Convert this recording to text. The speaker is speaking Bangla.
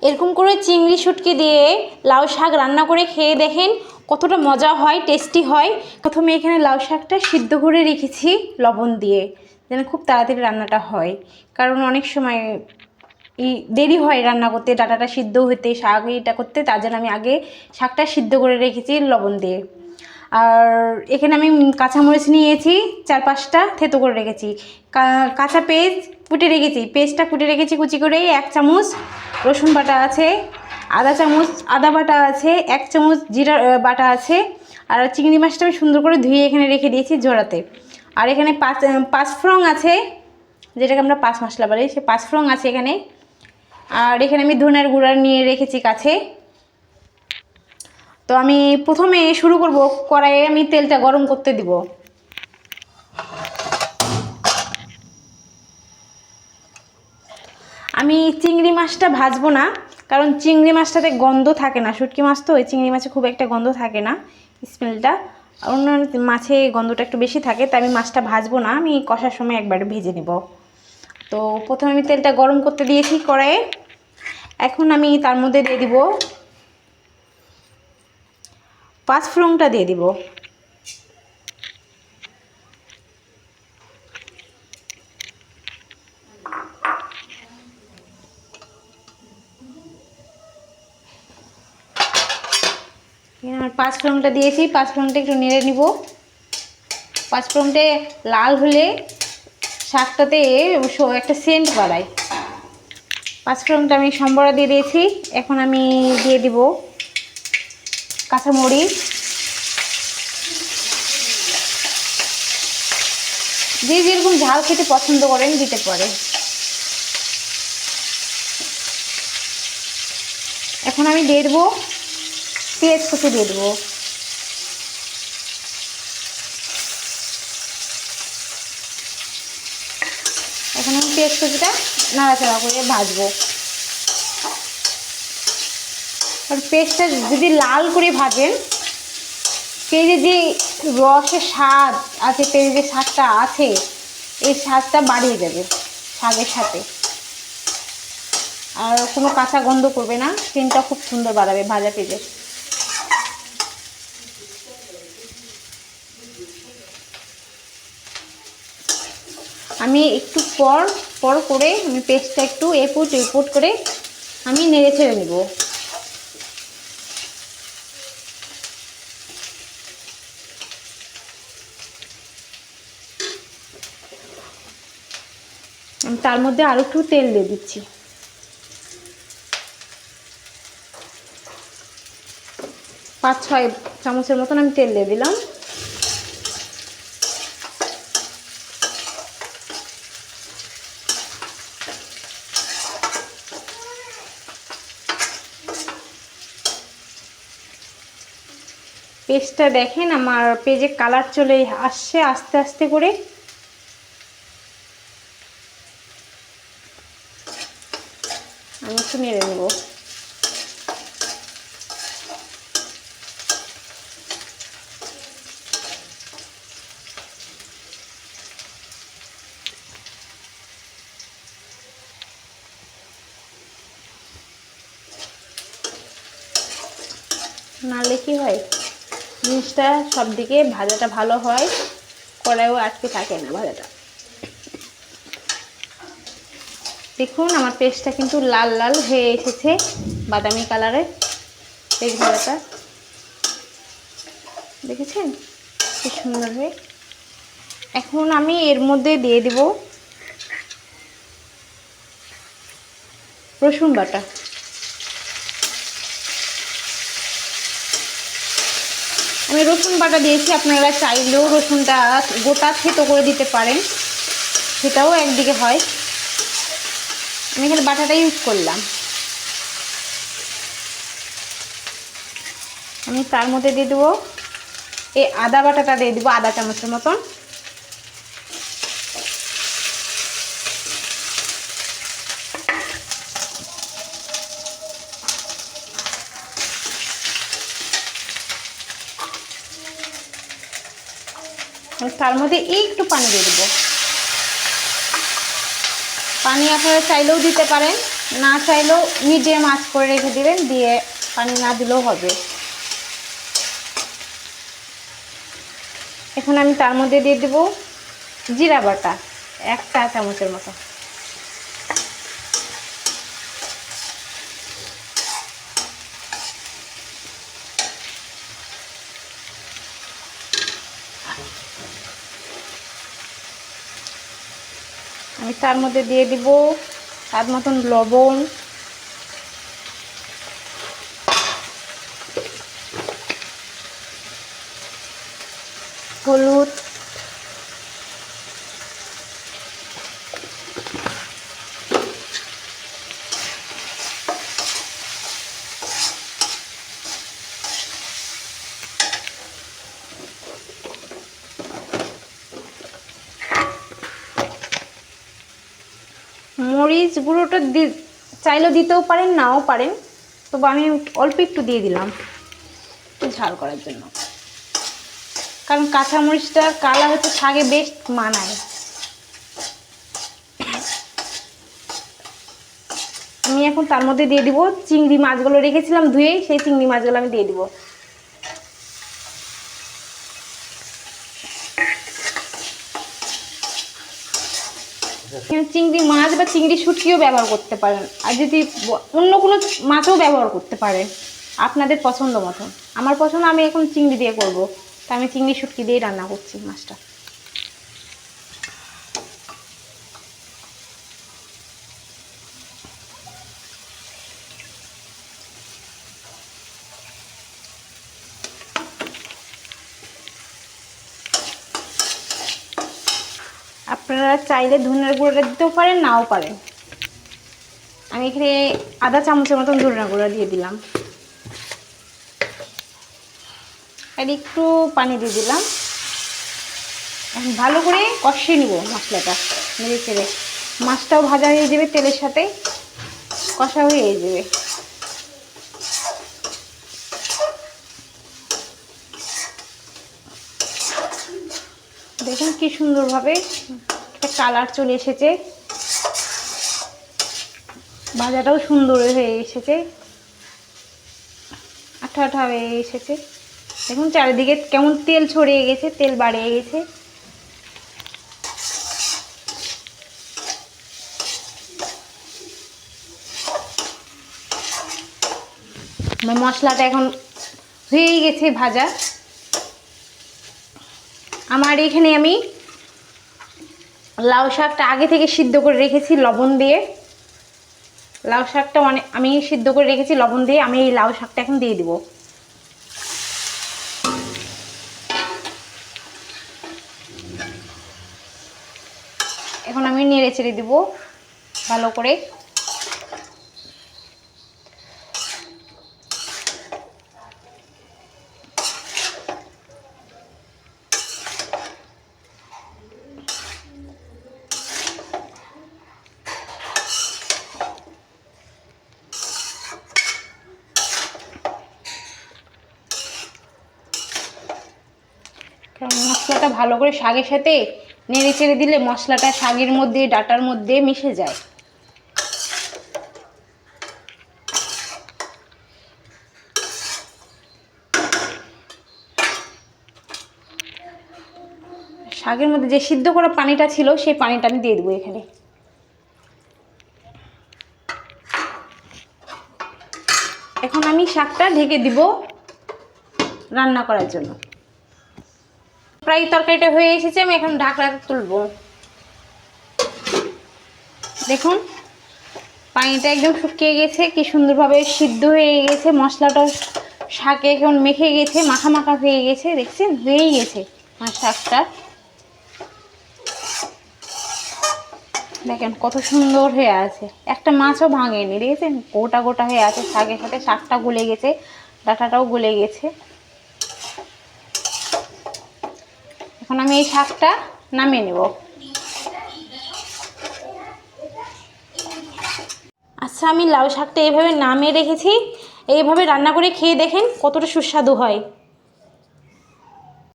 এরকম করে চিংড়ি শুটকি দিয়ে লাউ শাক রান্না করে খেয়ে দেখেন কতটা মজা হয়, টেস্টি হয়। প্রথমে এখানে লাউ শাকটা সিদ্ধ করে রেখেছি লবণ দিয়ে, যেন খুব তাড়াতাড়ি রান্নাটা হয়। কারণ অনেক সময় দেরি হয় রান্না করতে, ডাঁটাটা সিদ্ধ হতে, শাক এটা করতে, তার জন্য আমি আগে শাকটা সিদ্ধ করে রেখেছি লবণ দিয়ে। আর এখানে আমি কাঁচামরিচ নিয়েছি 4-5টা, থেতো করে রেখেছি। কাঁচা পেঁয়াজ কুটে রেখেছি, পেস্টটা কুটে রেখেছি কুচি করে। 1 চামচ রসুন বাটা আছে, আধা চামচ আদা বাটা আছে, 1 চামচ জিরা বাটা আছে। আর চিংড়ি মাছটা আমি সুন্দর করে ধুয়ে এখানে রেখে দিয়েছি জোড়াতে। আর এখানে 5 ফোড়ন আছে, যেটাকে আমরা 5 মশলা বলি, সে 5 ফোড়ন আছে এখানে। আর এখানে আমি ধনের গুঁড়া নিয়ে রেখেছি কাছে। তো আমি প্রথমে শুরু করব, কড়াইয়ে আমি তেলটা গরম করতে দিব। আমি চিংড়ি মাছটা ভাজবো না, কারণ চিংড়ি মাছটাতে গন্ধ থাকে না। শুটকি মাছ তো, ওই চিংড়ি মাছে খুব একটা গন্ধ থাকে না, স্মেলটা। অন্য মাছে গন্ধটা একটু বেশি থাকে, তাই আমি মাছটা ভাজবো না, আমি কষার সময় একবার ভেজে নেব। তো প্রথমে আমি তেলটা গরম করতে দিয়েছি কড়াইয়ে। এখন আমি তার মধ্যে দিয়ে দিব 5 ফোড়নটা দিয়ে দিব। আমার 5 ফোড়নটা দিয়েছি, 5 ফোড়নটা একটু নেড়ে নিব। 5 ফোড়নটা লাল হলে শাকটাতে একটা সেন্ট বাড়ায়। 5 ফোড়নটা আমি সম্বরা দিয়ে দিয়েছি। এখন আমি দিয়ে দিব কাঁচামরিচ, যে যেরকম ঝাল খেতে পছন্দ করেন দিতে পারে। এখন আমি দিয়ে দেবো পেঁয়াজ কুচি দিয়ে দেবো। এখন আমি পেঁয়াজ কুচিটা নাড়াচাড়া করে ভাজবো। আর পেঁয়াজটা যদি লাল করে ভাজেন, পেঁয়াজের যে রসের স্বাদ আছে, পেঁয়াজের যে স্বাদটা আছে, এই স্বাদটা বাড়িয়ে যাবে শাকের সাথে। আর কোনো কাঁচা গন্ধ করবে না, সেন্টটা খুব সুন্দর বাড়াবে ভাজা পেঁয়াজে। আমি একটু পর পর করে আমি পেস্টটা একটু এপুট এপুট করে আমি নেড়ে ছেড়ে নেব। আমি তার মধ্যে আরও একটু তেল দিয়ে দিচ্ছি। 5-6 চামচের মতন আমি তেল দিয়ে দিলাম। পেস্টটা দেখেন আমার পেজে কালার চলে আসছে আস্তে আস্তে করে। আমি একটু নেড়ে নেব। নাহলে কি হয়, জিনিসটা সব দিকে ভাজাটা ভালো হয়, কড়াইও আটকে থাকে না ভাজাটা। দেখুন আমার পেস্টটা কিন্তু লাল লাল হয়ে এসেছে, বাদামি কালারের পেস্ট ভাজাটা, দেখেছেন কি সুন্দর হয়ে। এখন আমি এর মধ্যে দিয়ে দেব রসুন বাটা। আমি রসুন বাটা দিয়েছি, আপনারা চাইলেও রসুনটা গোটা থেতো করে দিতে পারেন, সেটাও একদিকে হয়। আমি এখানে বাটাটা ইউজ করলাম। আমি তার মধ্যে দিয়ে দেবো এই আদা বাটাটা দিয়ে দেবো, আধা চামচের মতন। তার মধ্যে একটু পানি দিয়ে দেবো। পানি আপনারা চাইলেও দিতে পারেন, না চাইলেও মিডিয়াম আঁচ করে রেখে দেবেন, দিয়ে পানি না দিলেও হবে। এখন আমি তার মধ্যে দিয়ে দেব জিরা বাটা 1 চা চামচের মতো। আমি তার মধ্যে দিয়ে দিব স্বাদ মতন লবণ, হলুদ, মরিচ গুঁড়োটা চাইলেও দিতেও পারেন, নাও পারেন, তবে আমি অল্প একটু দিয়ে দিলাম একটু ঝাল করার জন্য, কারণ কাঁচামরিচটা কালার হচ্ছে শাকে বেশ মানায়। আমি এখন তার মধ্যে দিয়ে দিব চিংড়ি মাছগুলো রেখেছিলাম ধুয়ে, সেই চিংড়ি মাছগুলো আমি দিয়ে দিব। চিংড়ি মাছ বা চিংড়ি শুটকিও ব্যবহার করতে পারেন, আর যদি অন্য কোনো মাছও ব্যবহার করতে পারেন আপনাদের পছন্দ মতন। আমার পছন্দ, আমি এখন চিংড়ি দিয়ে করব, তা আমি চিংড়ি শুটকি দিয়ে রান্না করছি মাছটা। আপনারা চাইলে ধনিয়ার গুঁড়োটা দিতেও পারেন, নাও পারেন। আমি এখানে আধা চামচের মতন ধনিয়ার গুঁড়ো দিয়ে দিলাম, আর একটু পানি দিয়ে দিলাম। এখন ভালো করে কষিয়ে নিব মশলাটা, নেড়ে চেড়ে। মাছটাও ভাজা হয়ে যাবে, তেলের সাথে কষা হয়ে যাবে। দেখুন কি সুন্দরভাবে একটা কালার চলে এসেছে, ভাজাটাও সুন্দর হয়ে এসেছে, আঠা আঠা হয়ে এসেছে। দেখুন চারিদিকে কেমন তেল ছড়িয়ে গেছে, তেল বাড়িয়ে গেছে। মশলাটা এখন হয়ে গেছে ভাজা। আমার এখানে আমি লাউ শাকটা আগে থেকে সিদ্ধ করে রেখেছি লবণ দিয়ে। লাউ শাকটা আমি সিদ্ধ করে রেখেছি লবণ দিয়ে। আমি এই লাউ শাকটা এখন দিয়ে দিব। এখন আমি নেড়ে চেড়ে দিব ভালো করে। মশলাটা ভালো করে শাকের সাথে নেড়ে চেড়ে দিলে মশলাটা শাকের মধ্যে ডাঁটার মধ্যে মিশে যায়। শাকের মধ্যে যে সিদ্ধ করা পানিটা ছিল সেই পানিটা আমি দিয়ে দেবো এখানে। এখন আমি শাকটা ঢেকে দিব রান্না করার জন্য। প্রায় তরকারিটা হয়ে এসেছে, আমি এখন ঢাকনাটা তুলব। দেখুন পানিটা একদম শুকিয়ে গেছে, কি সুন্দরভাবে সিদ্ধ হয়ে গেছে। মশলাটা শাকে এখন মেখে গেছে, মাখা মাখা হয়ে গেছে। দেখছেন হয়েই গেছে আমার শাকটা। দেখেন কত সুন্দর হয়ে আছে, একটা মাছও ভাঙেনি। দেখেছেন গোটা গোটা হয়ে আছে শাকের সাথে। শাকটা গলে গেছে, ডাঁটাটাও গলে গেছে। এখন আমি এই শাকটা নামিয়ে নেব। আচ্ছা, আমি লাউ শাকটা এইভাবে নামিয়ে রেখেছি। এইভাবে রান্না করে খেয়ে দেখেন কতটা সুস্বাদু হয়।